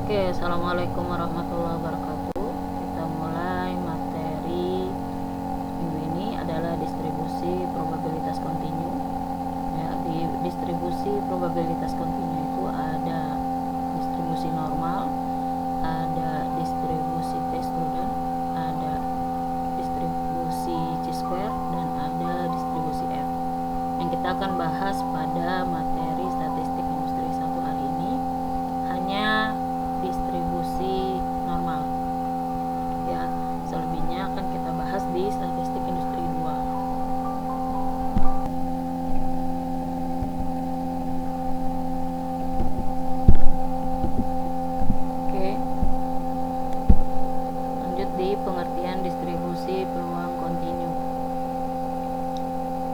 Oke, assalamualaikum warahmatullahi wabarakatuh. Kita mulai materi minggu ini adalah distribusi probabilitas kontinu. Ya, di distribusi probabilitas kontinu itu ada distribusi normal, ada distribusi t-student, ada distribusi chi-square, dan ada distribusi f. Yang kita akan bahas pada materi statistik industri 1 hari ini hanya distribusi normal, ya. Selebihnya akan kita bahas di statistik industri 2. Oke, lanjut di pengertian distribusi peluang kontinu.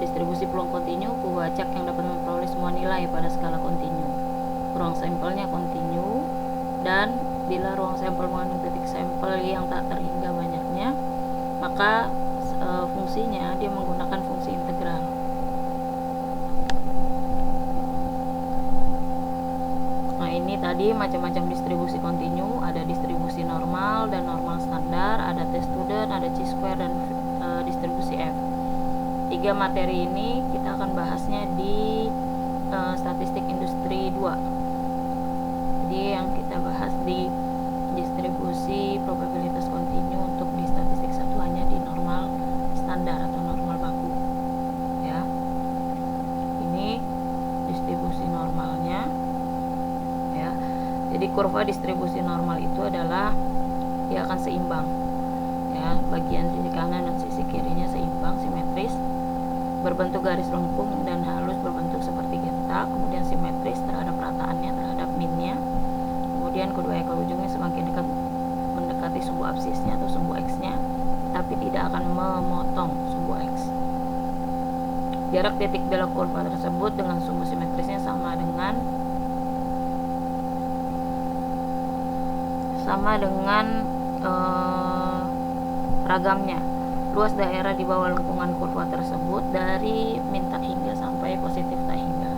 Distribusi peluang kontinu pewacak yang dapat memperoleh semua nilai pada skala kontinu. Ruang sampelnya kontinu, dan bila ruang sampel mengandung titik sampel yang tak terhingga banyaknya, maka fungsinya dia menggunakan fungsi integral. Nah, ini tadi macam-macam distribusi kontinu, ada distribusi normal dan normal standar, ada t-student, ada chi-square, dan distribusi f. 3 materi ini kita akan bahasnya di statistik industri 2. Jadi yang kita bahas di distribusi probabilitas kontinu untuk di statistik 1 hanya di normal standar atau normal baku, ya. Ini distribusi normalnya, ya. Jadi kurva distribusi normal itu adalah dia akan seimbang, ya. Bagian sisi kanan dan sisi kirinya seimbang, simetris, berbentuk garis lengkung dan halus berbentuk seperti genta, kemudian simetris terhadap rataannya, terhadap minnya. Kemudian kedua ekor ujungnya semakin dekat mendekati sumbu absisnya atau sumbu X-nya, tapi tidak akan memotong sumbu X. Jarak titik belok kurva tersebut dengan sumbu simetrisnya sama dengan ragamnya. Luas daerah di bawah lengkungan kurva tersebut dari min tak hingga sampai positif tak hingga,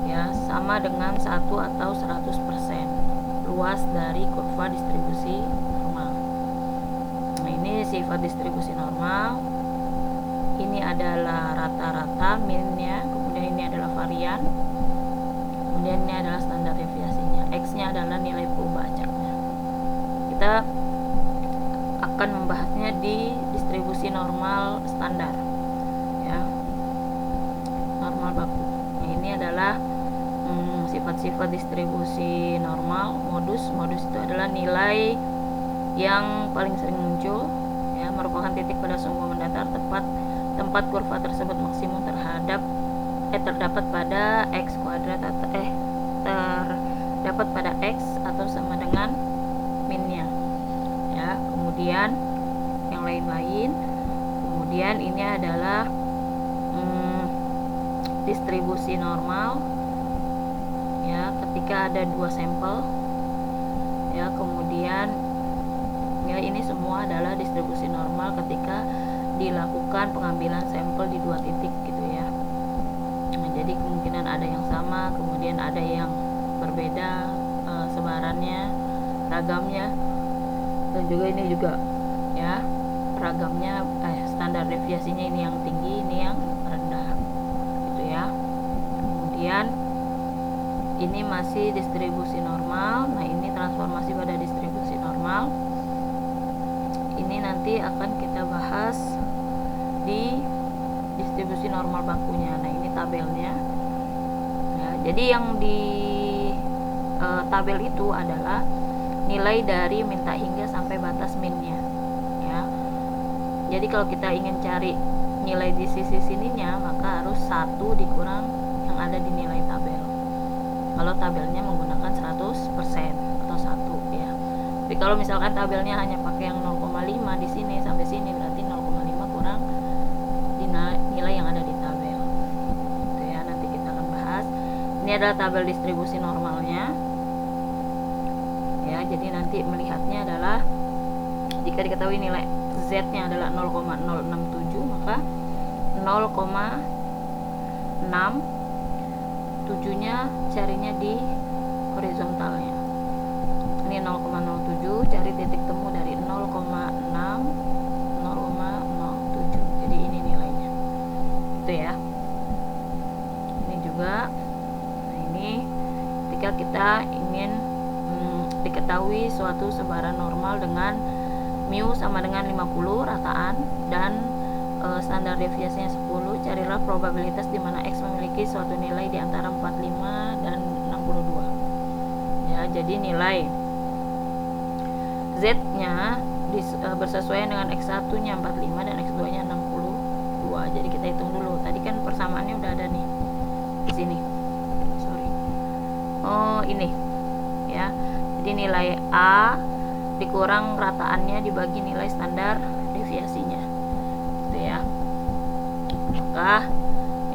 ya, sama dengan 1 atau 100% luas dari kurva distribusi normal. Nah, ini sifat distribusi normal. Ini adalah rata-rata minnya, kemudian ini adalah varian, kemudian ini adalah standar deviasinya. X-nya adalah nilai pewacaknya. Kita akan membahasnya di distribusi normal standar, ya, normal baku. Nah, ini adalah sifat-sifat distribusi normal. Modus itu adalah nilai yang paling sering muncul, ya, merupakan titik pada sumbu mendatar tempat kurva tersebut maksimum terdapat pada x kuadrat atau terdapat pada x atau sama dengan minnya, ya. Kemudian yang lain-lain. Kemudian ini adalah distribusi normal, ya, ketika ada 2 sampel, ya. Kemudian ya, ini semua adalah distribusi normal ketika dilakukan pengambilan sampel di 2 titik gitu, ya. Nah, jadi kemungkinan ada yang sama, kemudian ada yang berbeda sebarannya, ragamnya, dan juga ini juga, ya, ragamnya, standar deviasinya ini yang tinggi, ini yang rendah gitu, ya. Kemudian ini masih distribusi normal. Nah, ini transformasi pada distribusi normal. Ini nanti akan kita bahas di distribusi normal bakunya. Nah, ini tabelnya, ya. Jadi yang di tabel itu adalah nilai dari min tak hingga sampai batas minnya, ya. Jadi kalau kita ingin cari nilai di sisi sininya, maka harus 1 dikurang yang ada di nilai tabel. Kalau tabelnya menggunakan 100% atau 1, ya. Tapi kalau misalkan tabelnya hanya pakai yang 0,5 di sini sampai sini, berarti 0,5 kurang di nilai yang ada di tabel. Itu, ya, nanti kita akan bahas. Ini adalah tabel distribusi normalnya, ya. Jadi nanti melihatnya adalah jika diketahui nilai Z-nya adalah 0,067, maka 0,6 7-nya carinya di horizontalnya. ketika kita ingin diketahui suatu sebaran normal dengan mu sama dengan 50 rataan dan standar deviasinya 10, carilah probabilitas di mana X memiliki suatu nilai di antara 45 dan 62. Ya, jadi nilai Z-nya bersesuaian dengan X1-nya 45 dan X2-nya 62. Jadi kita hitung dulu. Tadi kan persamaannya udah ada nih di sini. Sorry. Oh, ini. Ya. Jadi nilai A dikurang rataannya dibagi nilai standar deviasinya. Gitu ya. Maka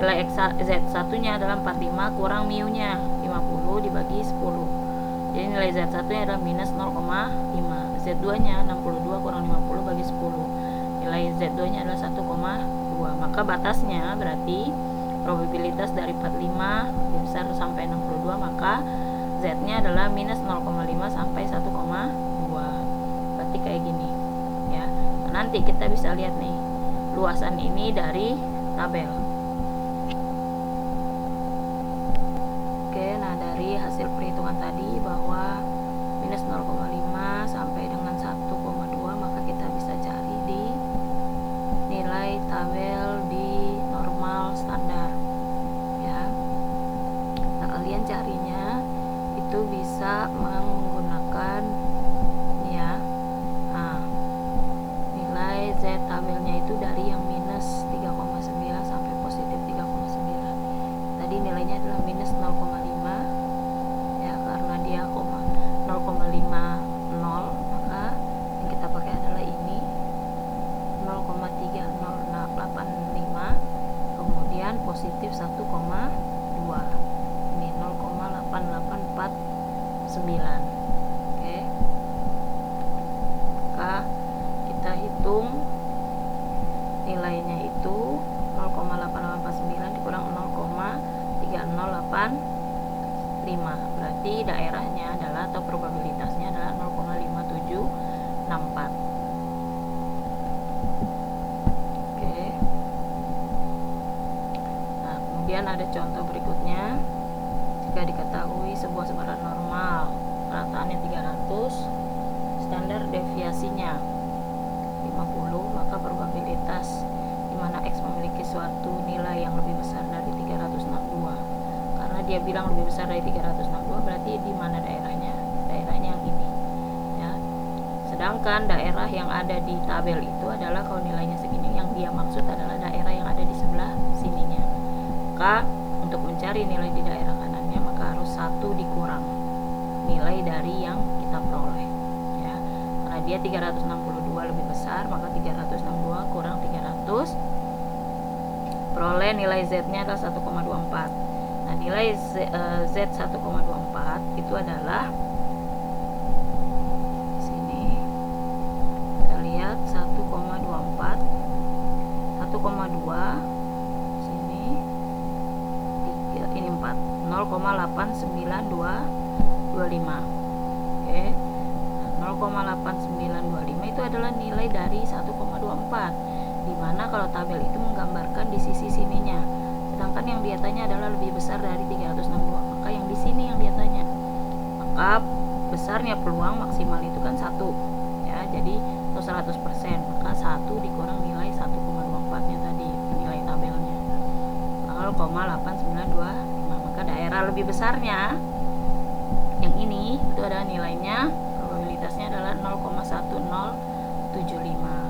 nilai Z1-nya adalah 45 kurang mu-nya 50 dibagi 10. Jadi nilai Z1-nya adalah minus 0,5. Z2-nya 62 kurang 50 bagi 10. Nilai Z2-nya adalah 1,2. Maka batasnya berarti probabilitas dari 45 lebih besar sampai 62, maka Z-nya adalah minus 0,5 sampai 1,2. Berarti kayak gini ya. Nah, nanti kita bisa lihat nih luasan ini dari tabel. Oke, nah dari hasil perhitungan tadi bahwa minus 0,5 sampai dengan 1,2, maka kita bisa cari di nilai tabel di normal standar ya. Nah, kalian carinya itu bisa menggunakan ini ya. Nah, nilai Z tabelnya itu dari yang minus 3,9 sampai positif 3,9. Tadi nilainya adalah minus 0,5 ya, karena dia 0,50, maka yang kita pakai adalah ini 0,3085, kemudian positif 1,2, ini 0,8849. Oke, maka kita hitung nilainya itu 0,8849 dikurang 0,3085, berarti daerahnya adalah atau probabilitasnya adalah 0,5764. Oke. Nah, kemudian ada contoh berikutnya. Jika diketahui sebuah sebaran normal rataannya 300, standar deviasinya 50, maka probabilitas di mana X memiliki suatu nilai yang lebih besar dari 362. Karena dia bilang lebih besar dari 362, berarti di mana daerahnya? Daerahnya yang ini ya. Sedangkan daerah yang ada di tabel itu adalah kalau nilainya segini, yang dia maksud adalah daerah yang ada di sebelah sininya. Maka untuk mencari nilai di daerah kanannya, maka harus 1 dikurang nilai dari yang kita peroleh ya. Karena dia 362 lebih besar, maka 362 kurang 300, peroleh nilai Z-nya adalah 1,24. Nah, nilai Z 1,24 itu adalah sini kita lihat 1,24, 1,2 sini, 3, ini 4, 0,89225. Oke. Nah, 0,8925 itu adalah nilai dari 1,24, dimana kalau tabel itu menggambarkan di sisi sininya, sedangkan yang dia tanya adalah lebih besar dari 362, maka yang di sini yang dia tanya. Maka besarnya peluang maksimal itu kan 1 ya, jadi atau 100%, maka 1 dikurang nilai 1,24 nya tadi, nilai tabelnya 0,8925. maka daerah lebih besarnya yang ini itu adalah nilainya, probabilitasnya adalah 0,1075.